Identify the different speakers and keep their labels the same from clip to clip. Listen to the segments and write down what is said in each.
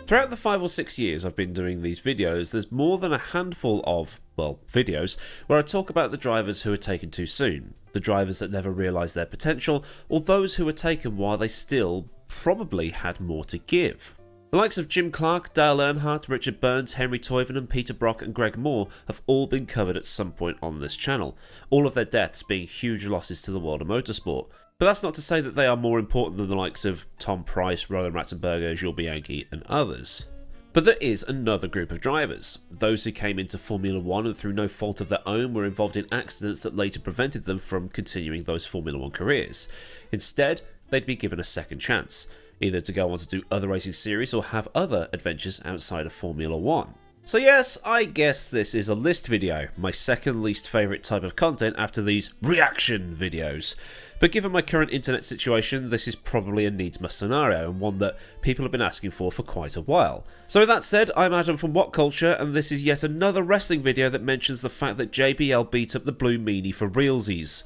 Speaker 1: Throughout the 5 or 6 years I've been doing these videos, there's more than a handful of, well, videos where I talk about the drivers who were taken too soon, the drivers that never realised their potential, or those who were taken while they still probably had more to give. The likes of Jim Clark, Dale Earnhardt, Richard Burns, Henry Toivonen, Peter Brock and Greg Moore have all been covered at some point on this channel, all of their deaths being huge losses to the world of motorsport. But that's not to say that they are more important than the likes of Tom Price, Roland Ratzenberger, Jules Bianchi and others. But there is another group of drivers, those who came into Formula 1 and through no fault of their own were involved in accidents that later prevented them from continuing those Formula 1 careers. Instead, they'd be given a second chance, either to go on to do other racing series or have other adventures outside of Formula 1. So yes, I guess this is a list video, my second least favourite type of content after these reaction videos. But given my current internet situation, this is probably a needs-must scenario and one that people have been asking for quite a while. So with that said, I'm Adam from What Culture and this is yet another wrestling video that mentions the fact that JBL beat up the Blue Meanie for realsies.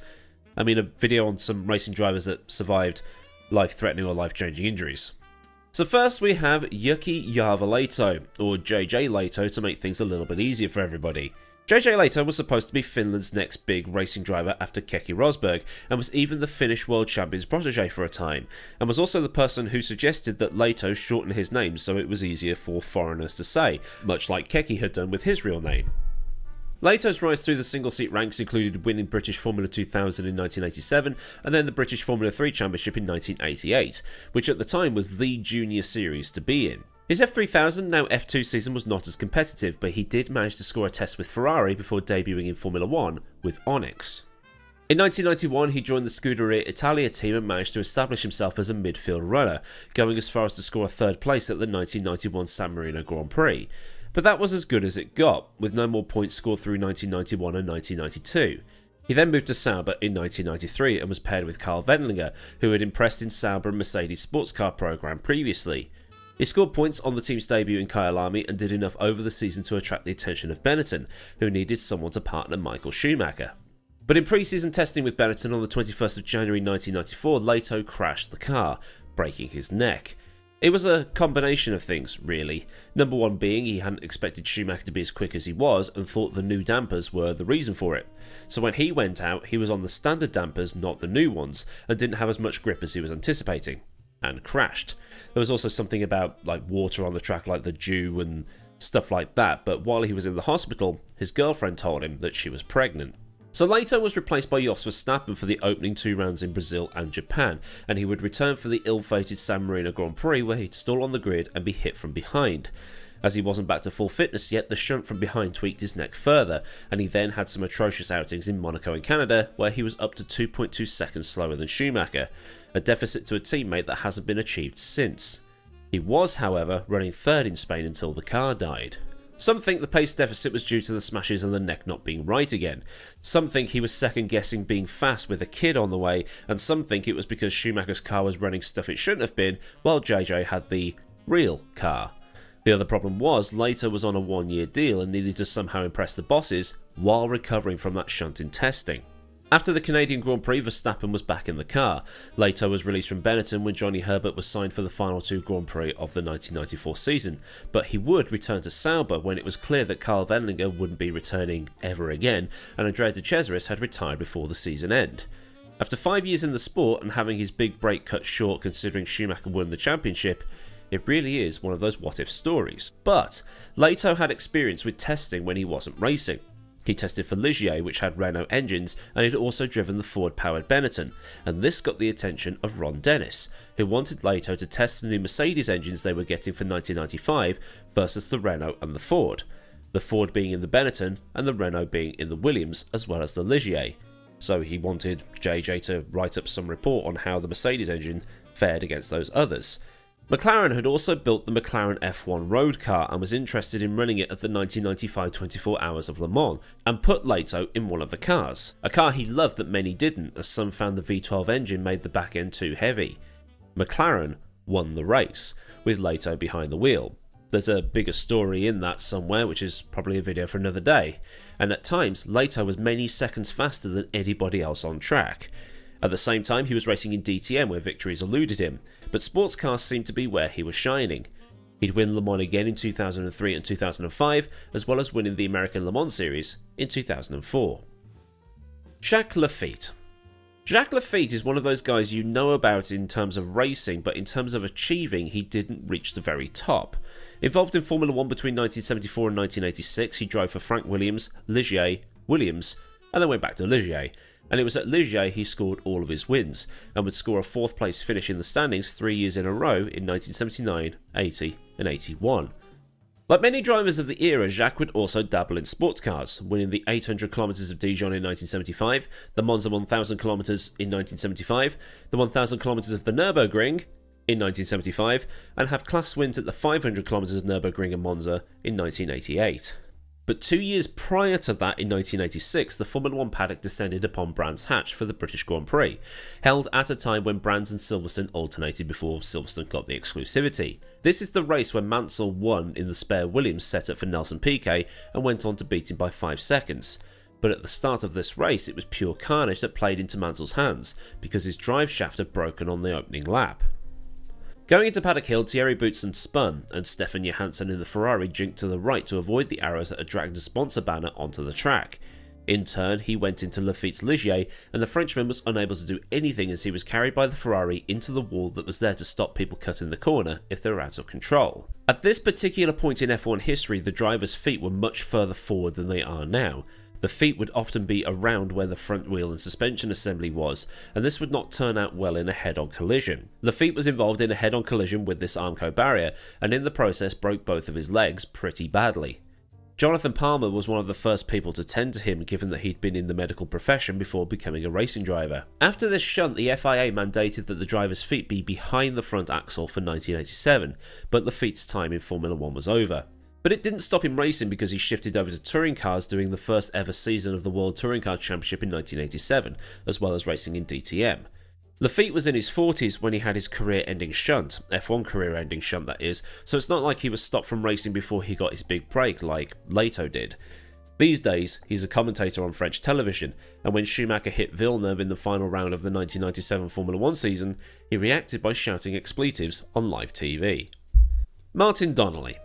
Speaker 1: I mean a video on some racing drivers that survived life-threatening or life-changing injuries. So first we have Jyrki Järvilehto, or JJ Lehto to make things a little bit easier for everybody. JJ Lehto was supposed to be Finland's next big racing driver after Keke Rosberg, and was even the Finnish World Champion's protege for a time, and was also the person who suggested that Lehto shorten his name so it was easier for foreigners to say, much like Keke had done with his real name. Lehto's rise through the single-seat ranks included winning British Formula 2000 in 1987 and then the British Formula 3 Championship in 1988, which at the time was the junior series to be in. His F3000, now F2 season was not as competitive, but he did manage to score a test with Ferrari before debuting in Formula 1 with Onyx. In 1991 he joined the Scuderia Italia team and managed to establish himself as a midfield runner, going as far as to score a third place at the 1991 San Marino Grand Prix. But that was as good as it got, with no more points scored through 1991 and 1992. He then moved to Sauber in 1993 and was paired with Karl Wendlinger, who had impressed in Sauber and Mercedes sports car program previously. He scored points on the team's debut in Kyalami and did enough over the season to attract the attention of Benetton, who needed someone to partner Michael Schumacher. But in pre-season testing with Benetton on the 21st of January 1994, Lehto crashed the car, breaking his neck. It was a combination of things, really. Number one being he hadn't expected Schumacher to be as quick as he was and thought the new dampers were the reason for it. So when he went out, he was on the standard dampers, not the new ones, and didn't have as much grip as he was anticipating. And crashed. There was also something about like water on the track like the dew and stuff like that, but while he was in the hospital, his girlfriend told him that she was pregnant. So Lehto was replaced by Jos Verstappen for the opening 2 rounds in Brazil and Japan, and he would return for the ill-fated San Marino Grand Prix where he'd stall on the grid and be hit from behind. As he wasn't back to full fitness yet, the shunt from behind tweaked his neck further, and he then had some atrocious outings in Monaco and Canada where he was up to 2.2 seconds slower than Schumacher, a deficit to a teammate that hasn't been achieved since. He was, however, running third in Spain until the car died. Some think the pace deficit was due to the smashes and the neck not being right again. Some think he was second guessing being fast with a kid on the way, and some think it was because Schumacher's car was running stuff it shouldn't have been, while JJ had the real car. The other problem was Lehto was on a 1-year deal and needed to somehow impress the bosses while recovering from that shunt in testing. After the Canadian Grand Prix, Verstappen was back in the car. Lehto was released from Benetton when Johnny Herbert was signed for the final 2 Grand Prix of the 1994 season, but he would return to Sauber when it was clear that Karl Wendlinger wouldn't be returning ever again, and Andrea de Cesaris had retired before the season end. After 5 years in the sport and having his big break cut short considering Schumacher won the championship, it really is one of those what-if stories. But Lehto had experience with testing when he wasn't racing. He tested for Ligier, which had Renault engines, and he'd also driven the Ford-powered Benetton, and this got the attention of Ron Dennis, who wanted Lehto to test the new Mercedes engines they were getting for 1995 versus the Renault and the Ford being in the Benetton and the Renault being in the Williams, as well as the Ligier. So he wanted JJ to write up some report on how the Mercedes engine fared against those others. McLaren had also built the McLaren F1 road car and was interested in running it at the 1995 24 Hours of Le Mans, and put Lehto in one of the cars. A car he loved that many didn't, as some found the V12 engine made the back end too heavy. McLaren won the race, with Lehto behind the wheel. There's a bigger story in that somewhere, which is probably a video for another day, and at times Lehto was many seconds faster than anybody else on track. At the same time, he was racing in DTM where victories eluded him, but sports cars seemed to be where he was shining. He'd win Le Mans again in 2003 and 2005, as well as winning the American Le Mans Series in 2004. Jacques Laffite. Jacques Laffite is one of those guys you know about in terms of racing, but in terms of achieving, he didn't reach the very top. Involved in Formula 1 between 1974 and 1986, he drove for Frank Williams, Ligier, Williams, and then went back to Ligier. And it was at Ligier he scored all of his wins, and would score a 4th place finish in the standings 3 years in a row in 1979, 80 and 81. Like many drivers of the era, Jacques would also dabble in sports cars, winning the 800 km of Dijon in 1975, the Monza 1000 km in 1975, the 1000 km of the Nürburgring in 1975, and have class wins at the 500 km of Nürburgring and Monza in 1988. But 2 years prior to that, in 1986, the Formula 1 paddock descended upon Brands Hatch for the British Grand Prix, held at a time when Brands and Silverstone alternated before Silverstone got the exclusivity. This is the race where Mansell won in the spare Williams setup for Nelson Piquet and went on to beat him by 5 seconds. But at the start of this race, it was pure carnage that played into Mansell's hands, because his drive shaft had broken on the opening lap. Going into Paddock Hill, Thierry Boutsen spun, and Stefan Johansson in the Ferrari jinked to the right to avoid the arrows that had dragged a sponsor banner onto the track. In turn, he went into Laffite's Ligier, and the Frenchman was unable to do anything as he was carried by the Ferrari into the wall that was there to stop people cutting the corner if they were out of control. At this particular point in F1 history, the drivers' feet were much further forward than they are now. The feet would often be around where the front wheel and suspension assembly was, and this would not turn out well in a head-on collision. Laffite was involved in a head-on collision with this Armco barrier, and in the process broke both of his legs pretty badly. Jonathan Palmer was one of the first people to tend to him, given that he'd been in the medical profession before becoming a racing driver. After this shunt, the FIA mandated that the driver's feet be behind the front axle for 1987, but Laffite's time in Formula 1 was over. But it didn't stop him racing, because he shifted over to touring cars during the first ever season of the World Touring Car Championship in 1987, as well as racing in DTM. Laffite was in his 40s when he had his career-ending shunt, F1 career-ending shunt that is, so it's not like he was stopped from racing before he got his big break like Leto did. These days, he's a commentator on French television, and when Schumacher hit Villeneuve in the final round of the 1997 Formula 1 season, he reacted by shouting expletives on live TV. Martin Donnelly.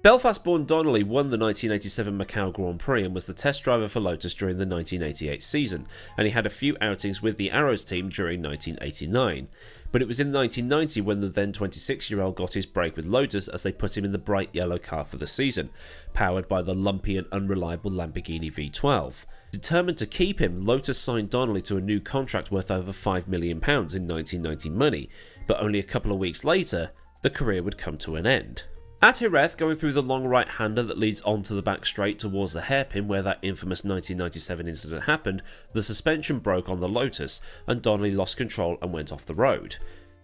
Speaker 1: Belfast-born Donnelly won the 1987 Macau Grand Prix and was the test driver for Lotus during the 1988 season, and he had a few outings with the Arrows team during 1989. But it was in 1990 when the then 26-year-old got his break with Lotus as they put him in the bright yellow car for the season, powered by the lumpy and unreliable Lamborghini V12. Determined to keep him, Lotus signed Donnelly to a new contract worth over £5 million in 1990 money, but only a couple of weeks later, the career would come to an end. At Jerez, going through the long right-hander that leads onto the back straight towards the hairpin where that infamous 1997 incident happened, the suspension broke on the Lotus and Donnelly lost control and went off the road.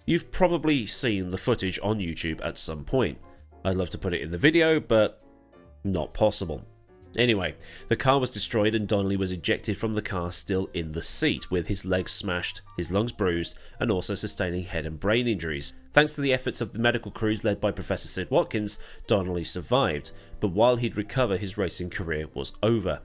Speaker 1: You've probably seen the footage on YouTube at some point. I'd love to put it in the video, but not possible. Anyway, the car was destroyed and Donnelly was ejected from the car still in the seat, with his legs smashed, his lungs bruised, and also sustaining head and brain injuries. Thanks to the efforts of the medical crews led by Professor Sid Watkins, Donnelly survived, but while he'd recover, his racing career was over.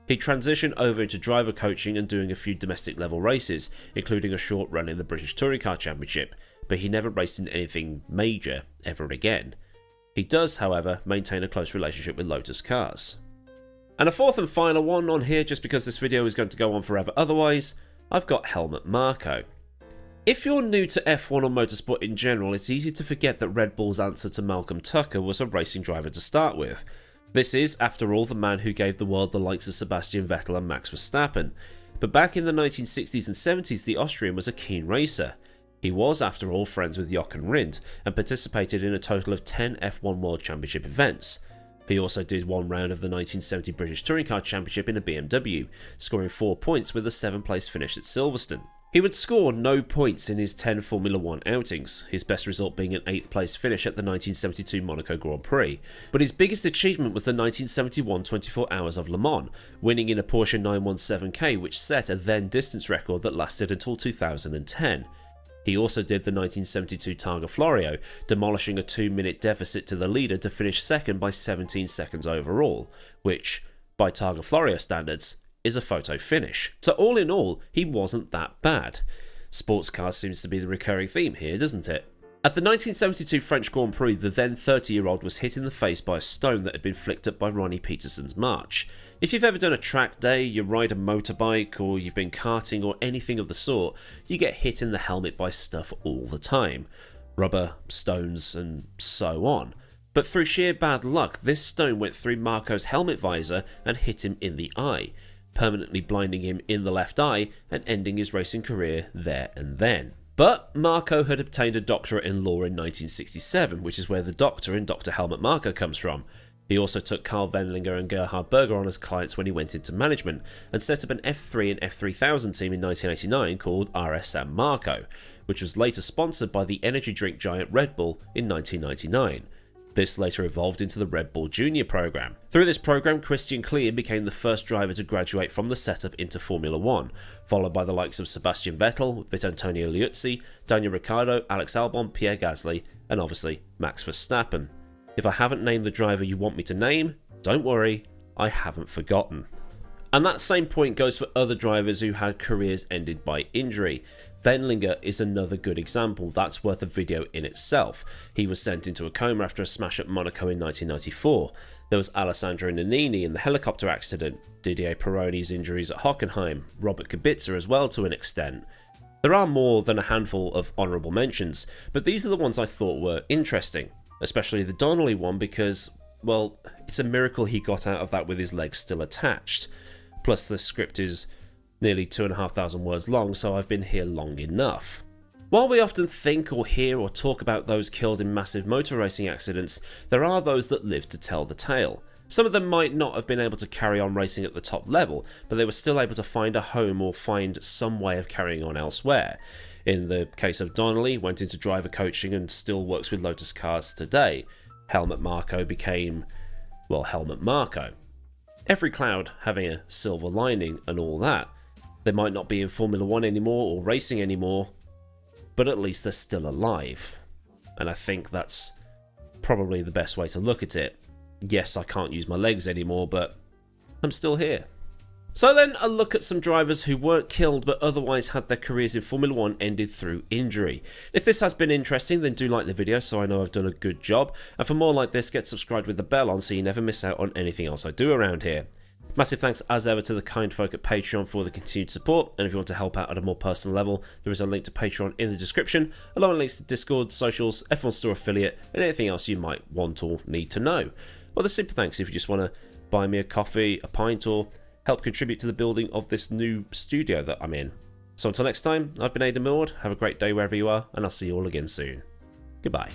Speaker 1: He transitioned over into driver coaching and doing a few domestic level races, including a short run in the British Touring Car Championship, but he never raced in anything major ever again. He does, however, maintain a close relationship with Lotus cars. And a fourth and final one on here, just because this video is going to go on forever otherwise, I've got Helmut Marko. If you're new to F1 or motorsport in general, it's easy to forget that Red Bull's answer to Malcolm Tucker was a racing driver to start with. This is, after all, the man who gave the world the likes of Sebastian Vettel and Max Verstappen. But back in the 1960s and 70s, the Austrian was a keen racer. He was, after all, friends with Jochen Rindt and participated in a total of 10 F1 World Championship events. He also did one round of the 1970 British Touring Car Championship in a BMW, scoring 4 points with a 7th place finish at Silverstone. He would score no points in his 10 Formula 1 outings, his best result being an 8th place finish at the 1972 Monaco Grand Prix. But his biggest achievement was the 1971 24 Hours of Le Mans, winning in a Porsche 917K, which set a then distance record that lasted until 2010. He also did the 1972 Targa Florio, demolishing a 2-minute deficit to the leader to finish second by 17 seconds overall, which, by Targa Florio standards, is a photo finish. So all in all, he wasn't that bad. Sports cars seems to be the recurring theme here, doesn't it? At the 1972 French Grand Prix, the then 30-year-old was hit in the face by a stone that had been flicked up by Ronnie Peterson's march. If you've ever done a track day, you ride a motorbike, or you've been karting or anything of the sort, you get hit in the helmet by stuff all the time. Rubber, stones, and so on. But through sheer bad luck, this stone went through Marko's helmet visor and hit him in the eye, permanently blinding him in the left eye and ending his racing career there and then. But Marko had obtained a doctorate in law in 1967, which is where the doctor in Dr. Helmut Marko comes from. He also took Karl Wendlinger and Gerhard Berger on as clients when he went into management, and set up an F3 and F3000 team in 1989 called RSM Marko, which was later sponsored by the energy drink giant Red Bull in 1999. This later evolved into the Red Bull Junior program. Through this program, Christian Klien became the first driver to graduate from the setup into Formula 1, followed by the likes of Sebastian Vettel, Vittorio Liuzzi, Daniel Ricciardo, Alex Albon, Pierre Gasly, and obviously Max Verstappen. If I haven't named the driver you want me to name, don't worry, I haven't forgotten. And that same point goes for other drivers who had careers ended by injury. Wendlinger is another good example that's worth a video in itself. He was sent into a coma after a smash at Monaco in 1994. There was Alessandro Nannini in the helicopter accident, Didier Pironi's injuries at Hockenheim, Robert Kubica as well to an extent. There are more than a handful of honourable mentions, but these are the ones I thought were interesting, especially the Donnelly one because, well, it's a miracle he got out of that with his legs still attached. Plus the script is nearly 2,500 words long, so I've been here long enough. While we often think or hear or talk about those killed in massive motor racing accidents, there are those that live to tell the tale. Some of them might not have been able to carry on racing at the top level, but they were still able to find a home or find some way of carrying on elsewhere. In the case of Donnelly, went into driver coaching and still works with Lotus cars today. Helmut Marko became, well, Helmut Marko. Every cloud having a silver lining and all that. They might not be in Formula 1 anymore or racing anymore, but at least they're still alive. And I think that's probably the best way to look at it. Yes, I can't use my legs anymore, but I'm still here. So then a look at some drivers who weren't killed but otherwise had their careers in Formula 1 ended through injury. If this has been interesting, then do like the video so I know I've done a good job, and for more like this, get subscribed with the bell on so you never miss out on anything else I do around here. Massive thanks as ever to the kind folk at Patreon for the continued support, and if you want to help out at a more personal level, there is a link to Patreon in the description, along with links to Discord, socials, F1 Store affiliate, and anything else you might want or need to know. Or the super thanks if you just want to buy me a coffee, a pint, or help contribute to the building of this new studio that I'm in. So until next time, I've been Millward, have a great day wherever you are, and I'll see you all again soon. Goodbye.